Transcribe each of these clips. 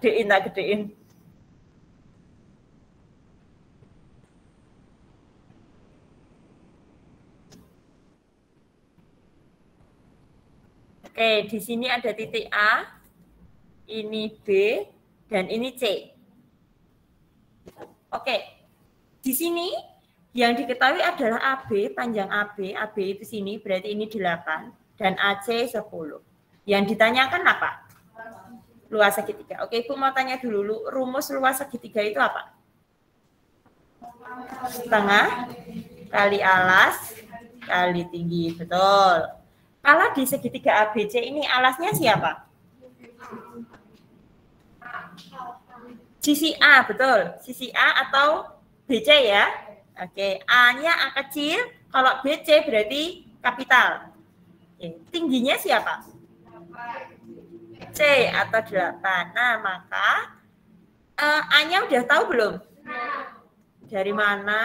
gedein, tak gedein. Oke, di sini ada titik A, ini B, dan ini C. Oke, di sini yang diketahui adalah AB, panjang AB itu sini, berarti ini 8, dan AC 10. Yang ditanyakan apa? Luas segitiga. Oke, Ibu mau tanya dulu, rumus luas segitiga itu apa? Setengah kali alas kali tinggi, betul. Kalau di segitiga ABC ini alasnya siapa? Sisi A, betul. Sisi A atau BC ya. Oke, A-nya A kecil, kalau BC berarti kapital. Oke, tingginya siapa? C atau 8. Nah, maka A-nya udah tahu belum? Dari mana?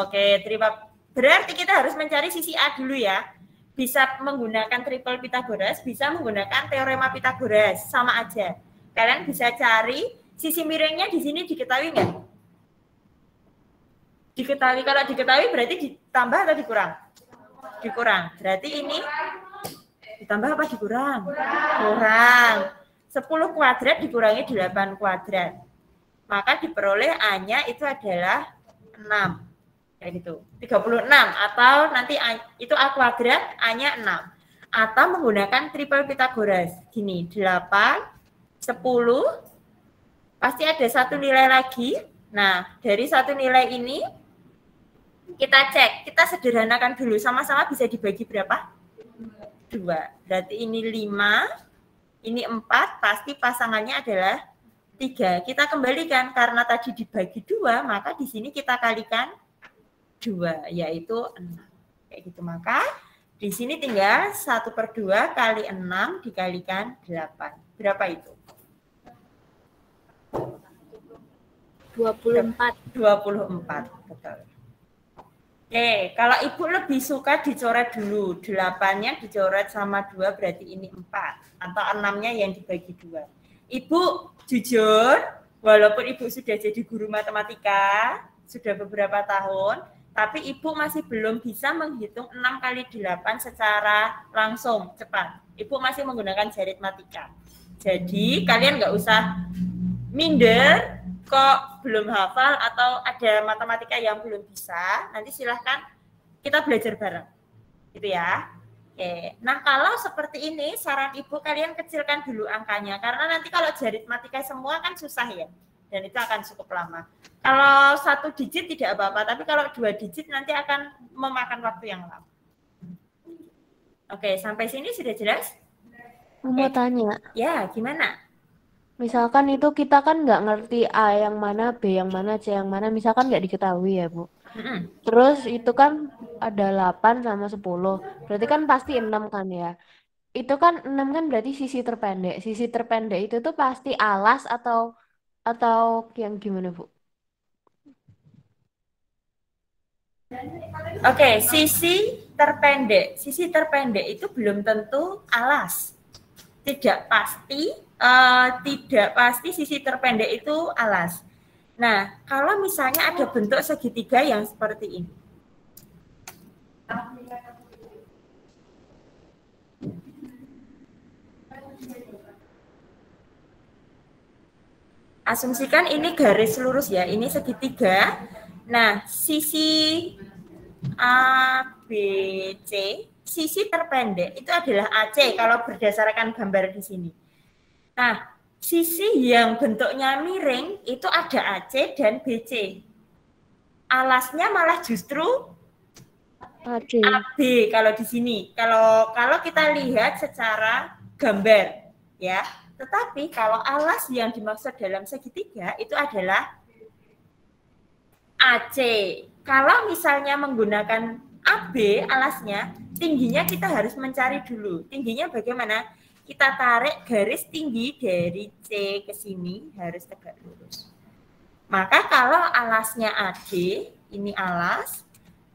Oke, terima. Berarti kita harus mencari sisi A dulu ya. Bisa menggunakan triple Pythagoras, bisa menggunakan teorema Pythagoras, sama aja. Kalian bisa cari sisi miringnya di sini diketahui nggak? Diketahui. Kalau diketahui berarti ditambah atau dikurang? Dikurang. Berarti ini ditambah apa dikurang? Kurang. 10 kuadrat dikurangi 8 kuadrat. Maka diperoleh A-nya itu adalah 6. Kayak gitu. 36 atau nanti itu A kuadrat, A-nya 6. Atau menggunakan triple Pythagoras. Gini, 8, 10, pasti ada satu nilai lagi. Nah, dari satu nilai ini kita cek, kita sederhanakan dulu. Sama-sama bisa dibagi berapa? 2. Berarti ini 5, ini 4, pasti pasangannya adalah 3. Kita kembalikan, karena tadi dibagi 2, maka di sini kita kalikan 2, yaitu 6. Kayak gitu. Maka di sini tinggal 1/2 kali 6 dikalikan 8. Berapa itu? 24. 24, betul. Oke, kalau Ibu lebih suka dicoret dulu. 8-nya dicoret sama 2, berarti ini 4. Atau 6-nya yang dibagi 2. Ibu jujur, walaupun Ibu sudah jadi guru matematika, sudah beberapa tahun, tapi Ibu masih belum bisa menghitung 6 kali 8 secara langsung, cepat. Ibu masih menggunakan aritmatika. Jadi, kalian nggak usah minder, kok belum hafal atau ada matematika yang belum bisa, nanti silahkan kita belajar bareng. Gitu ya. Oke. Nah, kalau seperti ini, saran Ibu kalian kecilkan dulu angkanya, karena nanti kalau aritmatika semua kan susah ya, dan itu akan cukup lama. Kalau 1 digit tidak apa-apa, tapi kalau 2 digit nanti akan memakan waktu yang lama. Oke, sampai sini sudah jelas? Mau tanya. Ya, gimana? Misalkan itu kita kan nggak ngerti A yang mana, B yang mana, C yang mana, misalkan nggak diketahui ya, Bu. Terus itu kan ada 8 sama 10, berarti kan pasti 6 kan ya. Itu kan 6 kan berarti sisi terpendek. Sisi terpendek itu tuh pasti alas atau yang gimana, Bu? Oke, sisi terpendek. Sisi terpendek itu belum tentu alas. Tidak pasti sisi terpendek itu alas. Nah, kalau misalnya ada bentuk segitiga yang seperti ini. Asumsikan ini garis lurus ya, ini segitiga. Nah, sisi A, B, C, sisi terpendek itu adalah AC kalau berdasarkan gambar di sini. Nah, sisi yang bentuknya miring itu ada AC dan BC. Alasnya malah justru AB kalau di sini. Kalau kita lihat secara gambar, ya. Tetapi kalau alas yang dimaksud dalam segitiga itu adalah AC. Kalau misalnya menggunakan AB alasnya, tingginya kita harus mencari dulu. Tingginya bagaimana? Kita tarik garis tinggi dari C ke sini harus tegak lurus. Maka kalau alasnya AD, ini alas,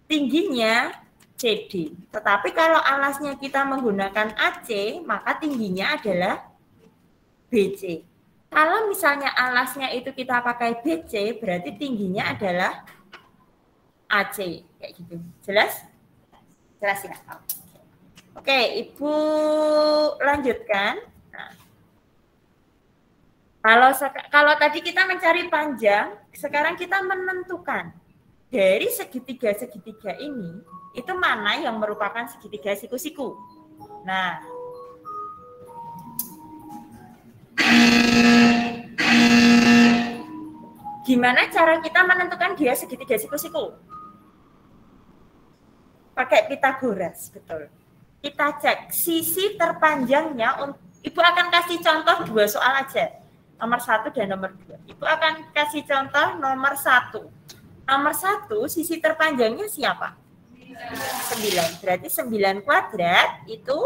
tingginya CD. Tetapi kalau alasnya kita menggunakan AC, maka tingginya adalah BC. Kalau misalnya alasnya itu kita pakai BC, berarti tingginya adalah AC. Kayak gitu. Jelas? Jelas ya? Oke, Ibu lanjutkan. Nah, kalau tadi kita mencari panjang, sekarang kita menentukan dari segitiga-segitiga ini, itu mana yang merupakan segitiga siku-siku. Nah, gimana cara kita menentukan dia segitiga siku-siku? Pakai Pitagoras, betul. Kita cek sisi terpanjangnya. Ibu akan kasih contoh 2 soal aja. Nomor 1 dan nomor 2. Ibu akan kasih contoh nomor 1. Nomor 1, sisi terpanjangnya siapa? 9. Berarti 9 kuadrat itu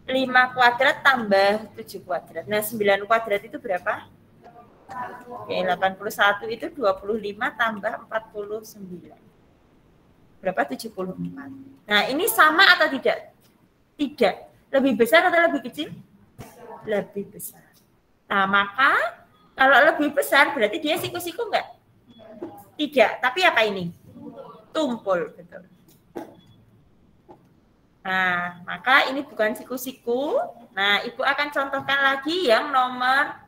5 kuadrat tambah 7 kuadrat. Nah, 9 kuadrat itu berapa? Oke, 81 itu 25 tambah 49. Berapa? 74. Nah, ini sama atau tidak? Tidak. Lebih besar atau lebih kecil? Lebih besar. Nah, maka kalau lebih besar berarti dia siku-siku enggak? Tidak. Tapi apa ini? Tumpul. Betul. Nah, maka ini bukan siku-siku. Nah, Ibu akan contohkan lagi yang nomor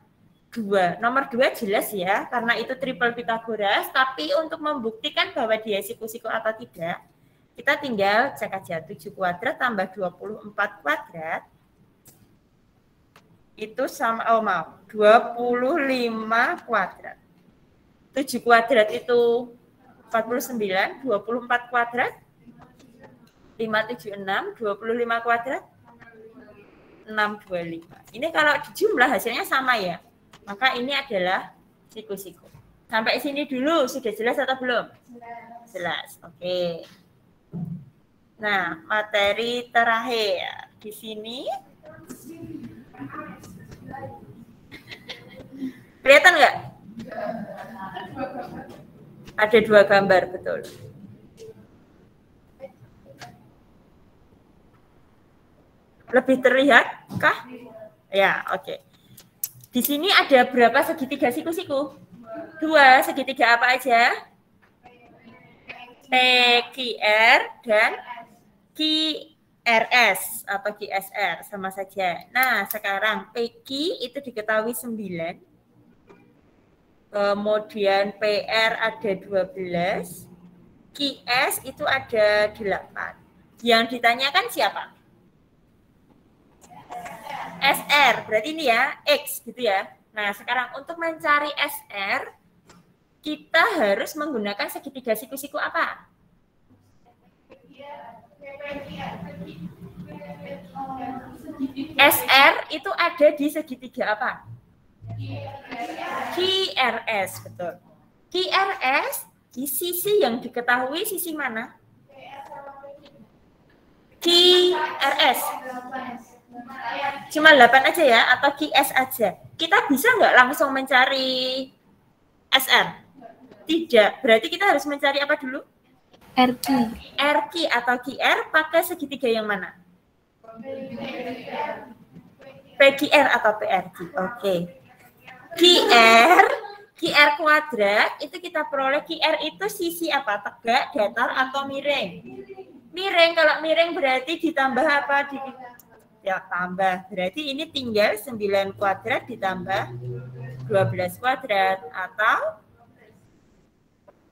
2. Nomor 2 jelas ya, karena itu triple Pitagoras. Tapi untuk membuktikan bahwa dia siku-siku atau tidak, kita tinggal cek aja. 7 kuadrat tambah 24 kuadrat. Itu sama, 25 kuadrat. 7 kuadrat itu 49, 24 kuadrat 576, 25 kuadrat 625. Ini kalau dijumlah hasilnya sama ya. Maka ini adalah siku-siku. Sampai sini dulu sudah jelas atau belum? Jelas. Oke. Nah, materi terakhir di sini. Kelihatan nggak? Ada 2 gambar, betul. Lebih terlihat kah? Ya, oke. Di sini ada berapa segitiga siku-siku? 2. Segitiga apa aja? PQR dan QRS atau QSR, sama saja. Nah, sekarang PQ itu diketahui 9. Kemudian PR ada 12. QS itu ada 8. Yang ditanyakan siapa? SR, berarti ini ya, X gitu ya. Nah, sekarang untuk mencari SR, kita harus menggunakan segitiga siku-siku apa? SR itu ada di segitiga apa? QRS, betul. QRS di sisi yang diketahui sisi mana? QRS. Cuma 8 aja ya, atau QS aja. Kita bisa nggak langsung mencari SR? Tidak. Berarti kita harus mencari apa dulu? RQ. RQ atau QR pakai segitiga yang mana? PQR atau PRQ. Oke. QR kuadrat itu kita peroleh. QR itu sisi apa? Tegak, datar, atau miring? Miring. Kalau miring berarti ditambah apa? Ya, tambah. Berarti ini tinggal 9 kuadrat ditambah 12 kuadrat atau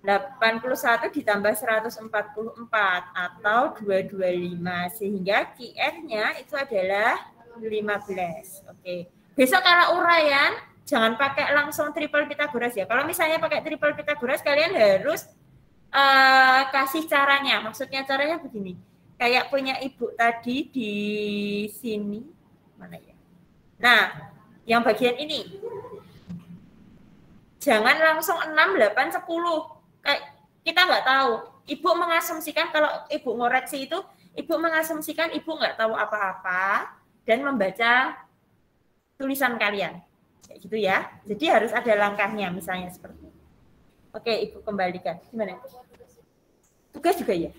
81 ditambah 144 atau 225. Sehingga QR-nya itu adalah 15. Oke. Besok kalau uraian jangan pakai langsung triple Pitagoras ya. Kalau misalnya pakai triple Pitagoras kalian harus kasih caranya. Maksudnya caranya begini. Kayak punya ibu tadi di sini. Mana ya? Nah, yang bagian ini. Jangan langsung 6, 8, 10. Kayak kita nggak tahu. Ibu mengasumsikan kalau ibu ngoreksi itu, ibu mengasumsikan ibu nggak tahu apa-apa dan membaca tulisan kalian. Kayak gitu ya. Jadi harus ada langkahnya misalnya seperti itu. Oke, ibu kembalikan. Gimana? Tugas juga ya?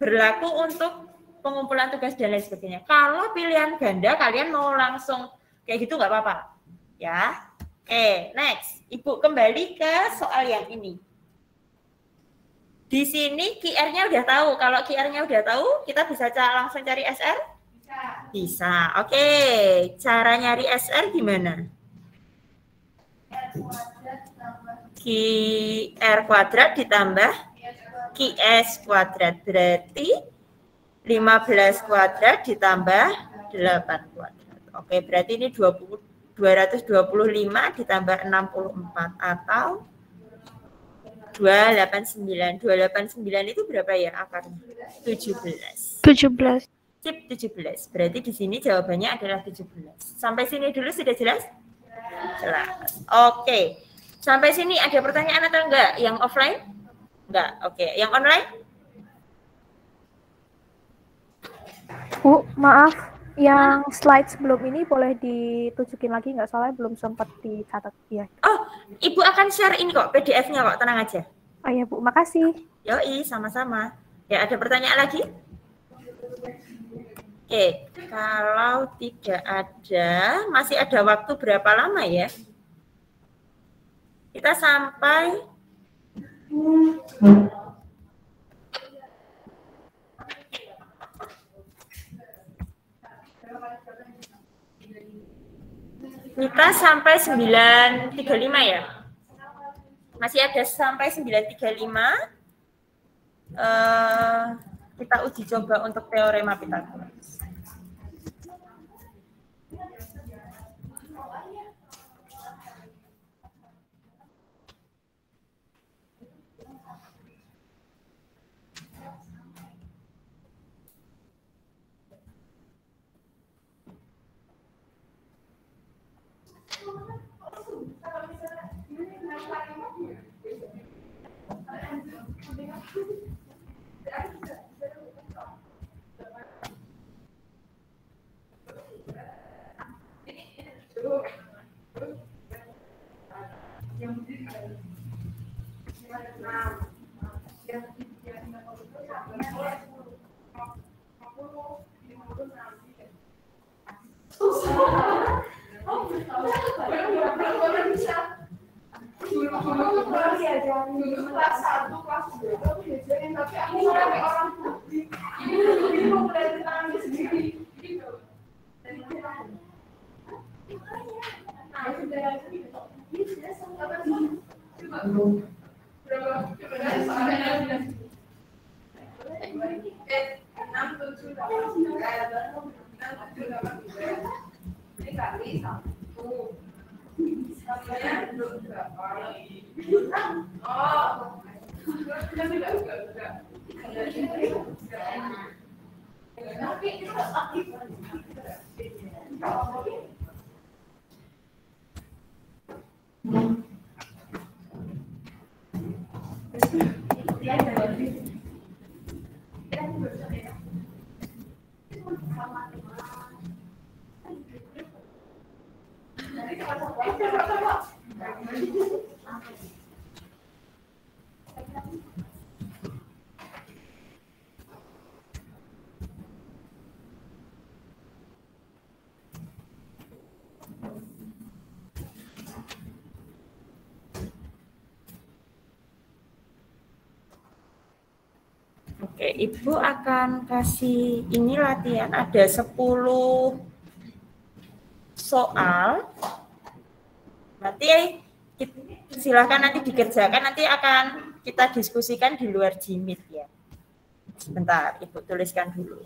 Berlaku untuk pengumpulan tugas dan lain sebagainya. Kalau pilihan ganda kalian mau langsung kayak gitu nggak apa-apa. Ya. Oke, next. Ibu kembali ke soal yang ini. Di sini QR-nya udah tahu. Kalau QR-nya udah tahu, kita bisa langsung cari SR? Bisa. Oke, cara nyari SR gimana? QR kuadrat ditambah QS kuadrat. Berarti 15 kuadrat ditambah 8 kuadrat. Oke, berarti ini 225 ditambah 64 atau 289. 289 itu berapa ya akarnya? 17. 17. Sip, 17. Berarti di sini jawabannya adalah 17. Sampai sini dulu sudah jelas? Jelas. Oke. Sampai sini ada pertanyaan atau enggak? Yang offline? Enggak. Oke. Yang online? Bu, maaf. Yang slide sebelum ini boleh ditunjukin lagi nggak? Soalnya belum sempat dicatat. Ya. Oh, Ibu akan share ini kok, PDF-nya kok. Tenang aja. Oh ya, Bu. Makasih. Yoi, sama-sama. Ya, ada pertanyaan lagi? Oke, kalau tidak ada, masih ada waktu berapa lama ya? Kita sampai kita sampai 9.35 ya? Masih ada sampai 9.35. Kita uji coba untuk teorema Pythagoras. Oke, Ibu akan kasih ini latihan ada 10 soal. Nanti silahkan nanti dikerjakan, nanti akan kita diskusikan di luar Jimit ya. Sebentar, Ibu tuliskan dulu.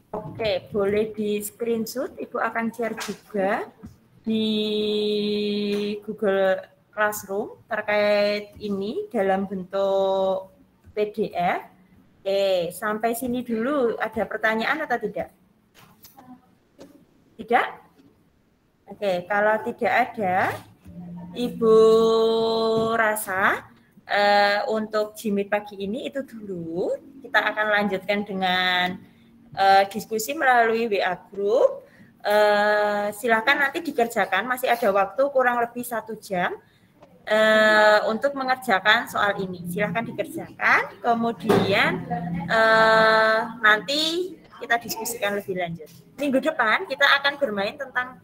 Oke, boleh di screenshot. Ibu akan share juga di Google Classroom terkait ini dalam bentuk PDF. Oke, sampai sini dulu. Ada pertanyaan atau tidak? Tidak? Oke, kalau tidak ada, Ibu rasa untuk Jimit pagi ini itu dulu. Kita akan lanjutkan dengan diskusi melalui WA Group. Silakan nanti dikerjakan, masih ada waktu kurang lebih 1 jam untuk mengerjakan soal ini. Silakan dikerjakan, kemudian nanti kita diskusikan lebih lanjut. Minggu depan kita akan bermain tentang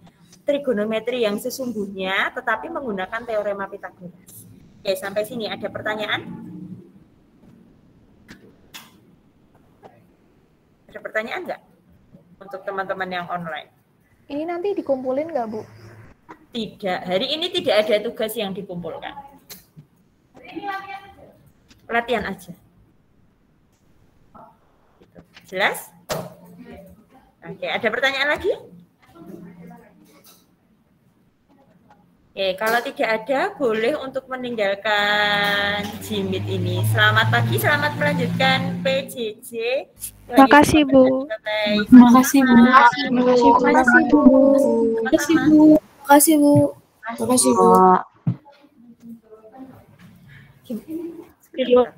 trigonometri yang sesungguhnya, tetapi menggunakan teorema Pythagoras. Oke, sampai sini ada pertanyaan? Ada pertanyaan nggak untuk teman-teman yang online? Ini nanti dikumpulin nggak, Bu? Tidak, hari ini tidak ada tugas yang dikumpulkan. Pelatihan aja. Jelas? Oke, ada pertanyaan lagi? Oke, kalau tidak ada, boleh untuk meninggalkan Jimit ini. Selamat pagi, selamat melanjutkan PJJ. Makasih, Bu. Makasih, Bu. Makasih, Bu. Makasih, Bu. Makasih, Bu. Makasih, Bu. Makasih, Bu. Gimana?